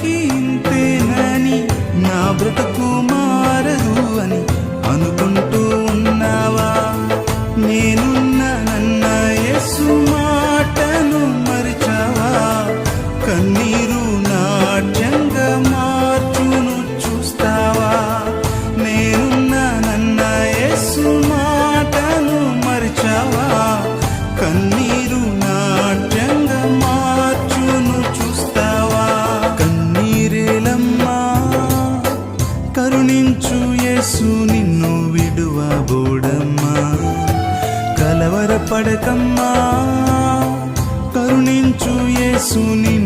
బ్రతుకి ఇంతేనని, నా బ్రతుకు మారదు అని అనుకుంటూ ఉన్నావా? నేనున్నానన్న యేసు మాటను మరిచావా? కన్నీరు నాట్యంగా మార్చును చూస్తావా? నేనున్నానన్న యేసు మాటను మరిచావా? కన్నీరు నాట్యంగా మార్చును చూస్తావా? కన్నీరేలమ్మా, కరుణించు యేసు నిన్ను విడువబోడమ్మా. కలవరపడకమ్మా, కరుణించు యేసు నిన్ను